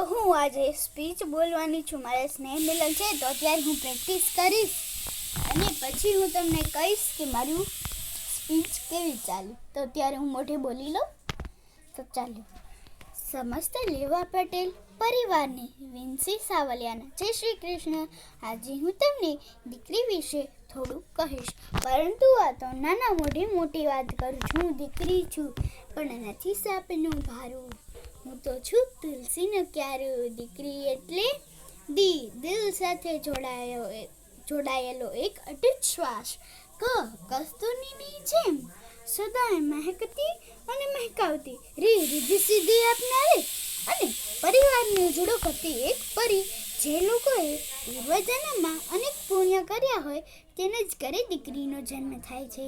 હું આજે સ્પીચ બોલવાની છું. મારે સ્નેહ મિલન છે તો અત્યારે હું પ્રેક્ટિસ કરીશ અને પછી હું તમને કહીશ કે મારું સ્પીચ કેવી ચાલી. તો અત્યારે હું મોઢે બોલી લઉં. તો ચાલ્યું. સમસ્ત લેવા પટેલ પરિવારને વિનસી સાવલિયાના જય શ્રી કૃષ્ણ. આજે હું તમને દીકરી વિશે થોડું કહીશ, પરંતુ આ તો નાના મોઢે મોટી વાત કરું છું. હું દીકરી છું પણ નથી સાપનું ભારું. હું તો છું તુલસીનો ક્યારો. દીકરી એટલે દિલ સાથે જોડાયેલો એક અટૂટ શ્વાસ. કસ્તુરીની જેમ સદાય મહેકતી અને મહેકાવતી, રીધી સીધી આપનારી અને પરિવારને ઉજળો કરતી એક પરી. જે લોકોએ પૂર્વજન્મમાં અનેક પુણ્ય કર્યા હોય તેને જ ઘરે દીકરીનો જન્મ થાય છે.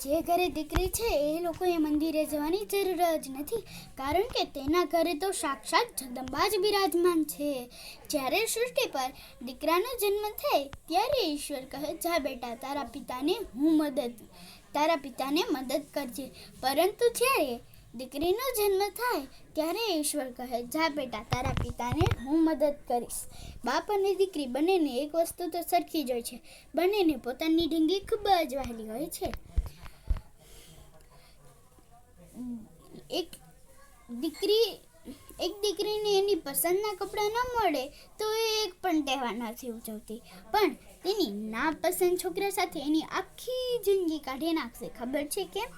જે ઘરે દીકરી છે એ લોકોએ મંદિરે જવાની જરૂર જ નથી, કારણ કે તેના ઘરે તો સાક્ષાત જગદંબા જ બિરાજમાન છે. જ્યારે સૃષ્ટિ પર દીકરાનો જન્મ થાય ત્યારે ઈશ્વર કહે, જા બેટા તારા પિતાને મદદ કરજે. પરંતુ જ્યારે દીકરીનો જન્મ થાય ત્યારે ઈશ્વર કહે, જા બેટા તારા પિતાને હું મદદ કરીશ. બાપ અને દીકરી બંનેને એક વસ્તુ તો સરખી જ હોય છે. બંનેને પોતાની ઢીંગી ખૂબ જ વહાલી હોય છે. એક દીકરીને એની પસંદના કપડાં ન મળે તો એ એક પણ તહેવાર નથી ઉજવતી, પણ તેની નાપસંદ છોકરા સાથે એની આખી જિંદગી કાઢી નાખશે. ખબર છે કેમ?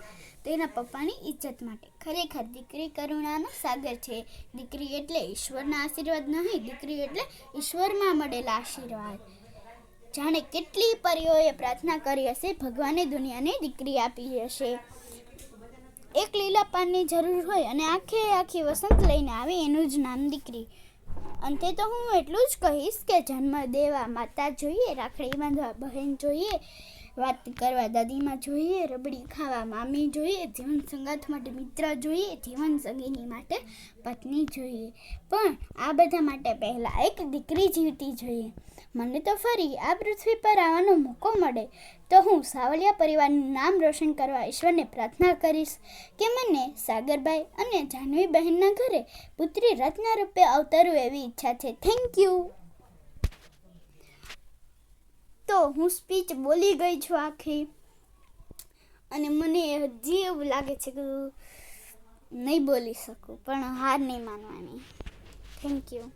તેના પપ્પાની ઇજ્જત માટે. ખરેખર દીકરી કરુણાનો સાગર છે. દીકરી એટલે ઈશ્વરના આશીર્વાદ નહીં, દીકરી એટલે ઈશ્વરમાં મળેલા આશીર્વાદ. જાણે કેટલી પરીઓએ પ્રાર્થના કરી હશે, ભગવાને દુનિયાને દીકરી આપી હશે. એક લીલા પાનની જરૂર હોય અને આખી વસંત લઈને આવે, એનું જ નામ દીકરી. અંતે તો હું એટલું જ કહીશ કે જન્મ દેવા માતા જોઈએ, રાખડી બાંધવા બહેન જોઈએ, વાત કરવા દાદીમાં જોઈએ, રબડી ખાવા મામી જોઈએ, જીવન સંગાથ માટે મિત્ર જોઈએ, જીવન સંગીની માટે પત્ની જોઈએ. પણ આ બધા માટે પહેલા એક દીકરી જીવતી જોઈએ. મને તો ફરી આ પૃથ્વી પર આવવાનો મોકો મળે તો હું સાવલિયા પરિવારનું નામ રોશન કરવા ઈશ્વરને પ્રાર્થના કરીશ કે મને સાગરભાઈ અને જાહ્નવી બહેનના ઘરે પુત્રી રત્ન રૂપે અવતરું એવી ઈચ્છા છે. Thank you. તો હું સ્પીચ બોલી ગઈ છું આખી, અને મને હજી એવું લાગે છે કે નહીં બોલી શકું, પણ હાર નહીં માનવાની. Thank you.